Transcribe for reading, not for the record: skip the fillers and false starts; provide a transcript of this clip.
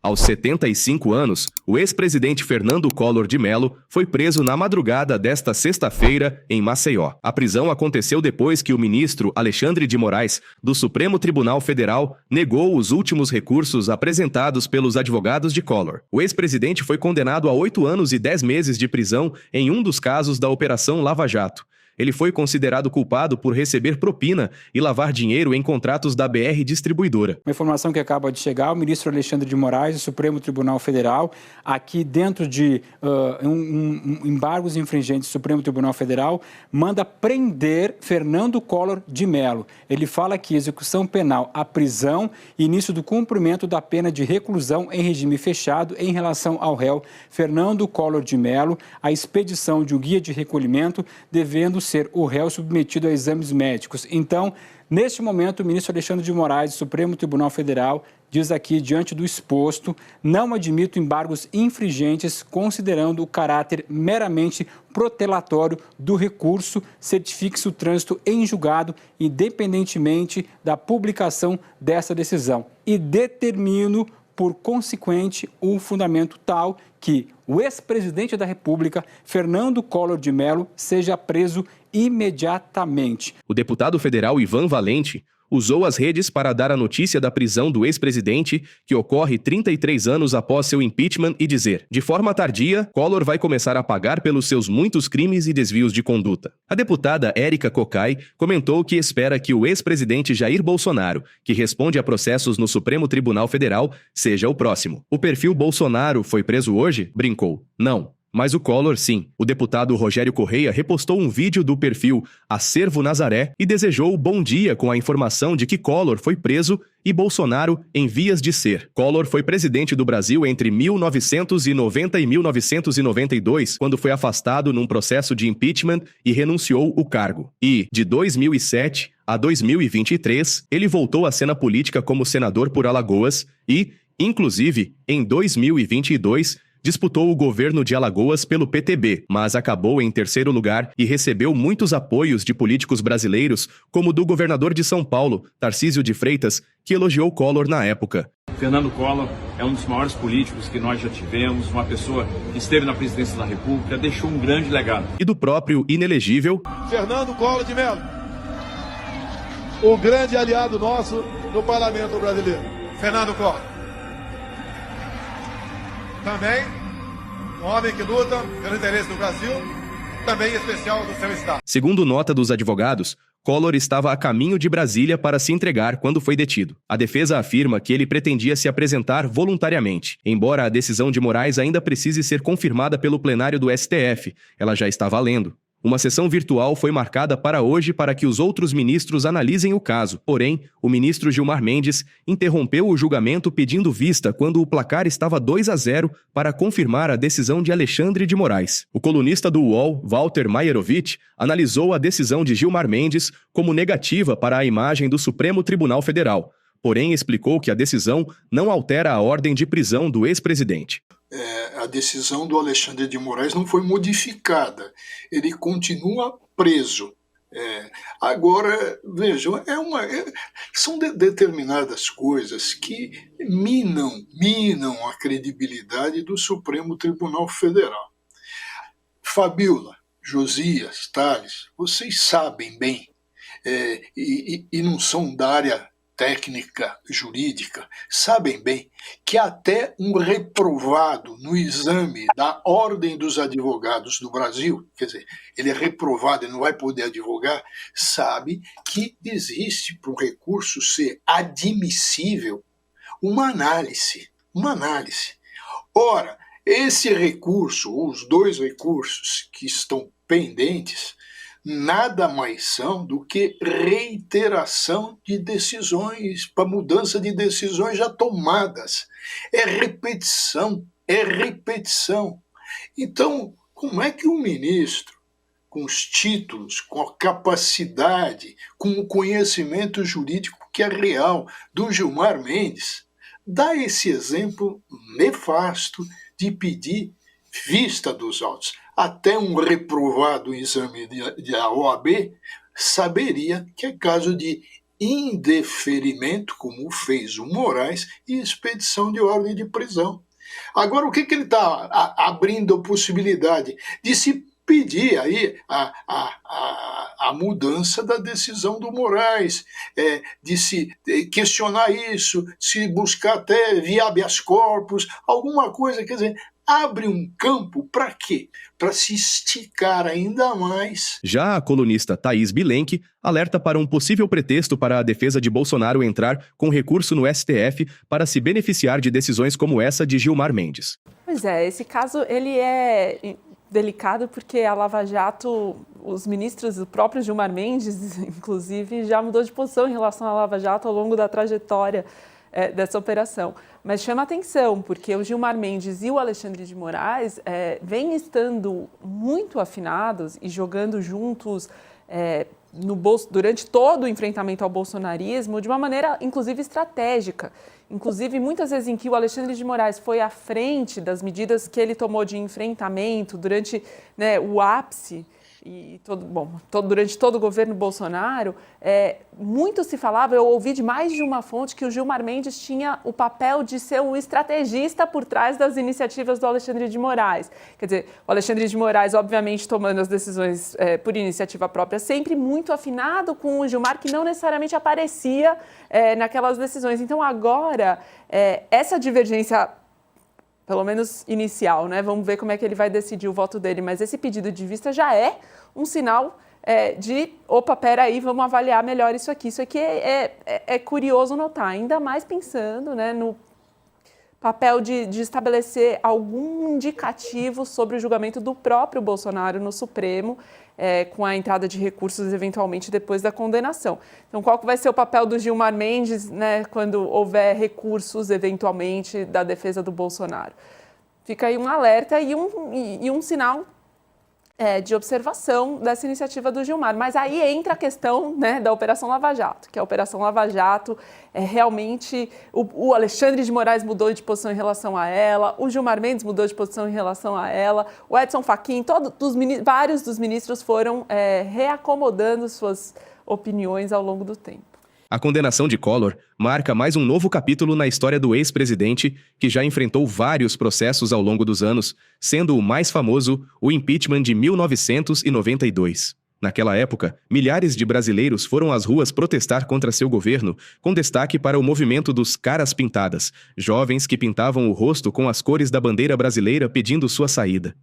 Aos 75 anos, o ex-presidente Fernando Collor de Mello foi preso na madrugada desta sexta-feira em Maceió. A prisão aconteceu depois que o ministro Alexandre de Moraes, do Supremo Tribunal Federal, negou os últimos recursos apresentados pelos advogados de Collor. O ex-presidente foi condenado a 8 anos e 10 meses de prisão em um dos casos da Operação Lava Jato. Ele foi considerado culpado por receber propina e lavar dinheiro em contratos da BR Distribuidora. Uma informação que acaba de chegar, o ministro Alexandre de Moraes, do Supremo Tribunal Federal, aqui dentro de embargos infringentes do Supremo Tribunal Federal, manda prender Fernando Collor de Mello. Ele fala que execução penal, a prisão e início do cumprimento da pena de reclusão em regime fechado em relação ao réu Fernando Collor de Mello, a expedição de um guia de recolhimento devendo ser o réu submetido a exames médicos. Então, neste momento, o ministro Alexandre de Moraes, do Supremo Tribunal Federal, diz aqui, diante do exposto, não admito embargos infringentes, considerando o caráter meramente protelatório do recurso, certifique-se o trânsito em julgado, independentemente da publicação dessa decisão. E determino, por consequente, um fundamento tal que o ex-presidente da República, Fernando Collor de Mello, seja preso imediatamente. O deputado federal Ivan Valente usou as redes para dar a notícia da prisão do ex-presidente, que ocorre 33 anos após seu impeachment, e dizer: de forma tardia, Collor vai começar a pagar pelos seus muitos crimes e desvios de conduta. A deputada Érica Cocai comentou que espera que o ex-presidente Jair Bolsonaro, que responde a processos no Supremo Tribunal Federal, seja o próximo. O perfil Bolsonaro foi preso hoje? Brincou. Não. Mas o Collor, sim. O deputado Rogério Correia repostou um vídeo do perfil Acervo Nazaré e desejou bom dia com a informação de que Collor foi preso e Bolsonaro em vias de ser. Collor foi presidente do Brasil entre 1990 e 1992, quando foi afastado num processo de impeachment e renunciou o cargo. E, de 2007 a 2023, ele voltou à cena política como senador por Alagoas e, inclusive, em 2022, disputou o governo de Alagoas pelo PTB, mas acabou em terceiro lugar e recebeu muitos apoios de políticos brasileiros, como do governador de São Paulo, Tarcísio de Freitas, que elogiou Collor na época. Fernando Collor é um dos maiores políticos que nós já tivemos, uma pessoa que esteve na presidência da República, deixou um grande legado. E do próprio inelegível Fernando Collor de Mello, o grande aliado nosso no parlamento brasileiro. Fernando Collor. Também um homem que luta pelo interesse do Brasil, também em especial do seu estado. Segundo nota dos advogados, Collor estava a caminho de Brasília para se entregar quando foi detido. A defesa afirma que ele pretendia se apresentar voluntariamente. Embora a decisão de Moraes ainda precise ser confirmada pelo plenário do STF, ela já está valendo. Uma sessão virtual foi marcada para hoje para que os outros ministros analisem o caso. Porém, o ministro Gilmar Mendes interrompeu o julgamento pedindo vista quando o placar estava 2-0 para confirmar a decisão de Alexandre de Moraes. O colunista do UOL, Walter Maierovitch, analisou a decisão de Gilmar Mendes como negativa para a imagem do Supremo Tribunal Federal. Porém, explicou que a decisão não altera a ordem de prisão do ex-presidente. A decisão do Alexandre de Moraes não foi modificada. Ele continua preso. Agora, vejam, são determinadas coisas que minam a credibilidade do Supremo Tribunal Federal. Fabiola, Josias, Tales, vocês sabem bem, e não são da área técnica jurídica, sabem bem que até um reprovado no exame da Ordem dos Advogados do Brasil, quer dizer, ele é reprovado e não vai poder advogar, sabe que existe para um recurso ser admissível uma análise. Ora, esse recurso, ou os dois recursos que estão pendentes, nada mais são do que reiteração de decisões, para mudança de decisões já tomadas. É repetição. Então, como é que um ministro, com os títulos, com a capacidade, com o conhecimento jurídico que é real, do Gilmar Mendes, dá esse exemplo nefasto de pedir vista dos autos? Até um reprovado em exame da OAB saberia que é caso de indeferimento, como fez o Moraes, e expedição de ordem de prisão. Agora, o que ele está abrindo a possibilidade de se pedir aí a mudança da decisão do Moraes, de se questionar isso, se buscar até via habeas corpus, alguma coisa, quer dizer, abre um campo para quê? Para se esticar ainda mais. Já a colunista Thaís Bilenque alerta para um possível pretexto para a defesa de Bolsonaro entrar com recurso no STF para se beneficiar de decisões como essa de Gilmar Mendes. Pois é, esse caso ele é delicado porque a Lava Jato, os ministros, o próprio Gilmar Mendes, inclusive, já mudou de posição em relação à Lava Jato ao longo da trajetória dessa operação. Mas chama atenção, porque o Gilmar Mendes e o Alexandre de Moraes vêm estando muito afinados e jogando juntos durante todo o enfrentamento ao bolsonarismo de uma maneira, inclusive, estratégica. Inclusive, muitas vezes em que o Alexandre de Moraes foi à frente das medidas que ele tomou de enfrentamento durante o ápice e durante todo o governo Bolsonaro, muito se falava, eu ouvi de mais de uma fonte, que o Gilmar Mendes tinha o papel de ser o estrategista por trás das iniciativas do Alexandre de Moraes. Quer dizer, o Alexandre de Moraes, obviamente, tomando as decisões por iniciativa própria, sempre muito afinado com o Gilmar, que não necessariamente aparecia naquelas decisões. Então, agora, essa divergência, pelo menos inicial, né? Vamos ver como é que ele vai decidir o voto dele, mas esse pedido de vista já é um sinal de, opa, peraí, vamos avaliar melhor isso aqui. Isso aqui é curioso notar, ainda mais pensando, né, no papel de estabelecer algum indicativo sobre o julgamento do próprio Bolsonaro no Supremo, com a entrada de recursos eventualmente depois da condenação. Então, qual que vai ser o papel do Gilmar Mendes, né, quando houver recursos eventualmente da defesa do Bolsonaro? Fica aí um alerta e um sinal de observação dessa iniciativa do Gilmar. Mas aí entra a questão, né, da Operação Lava Jato, que a Operação Lava Jato realmente... O Alexandre de Moraes mudou de posição em relação a ela, o Gilmar Mendes mudou de posição em relação a ela, o Edson Fachin, vários dos ministros foram reacomodando suas opiniões ao longo do tempo. A condenação de Collor marca mais um novo capítulo na história do ex-presidente, que já enfrentou vários processos ao longo dos anos, sendo o mais famoso o impeachment de 1992. Naquela época, milhares de brasileiros foram às ruas protestar contra seu governo, com destaque para o movimento dos Caras Pintadas, jovens que pintavam o rosto com as cores da bandeira brasileira pedindo sua saída.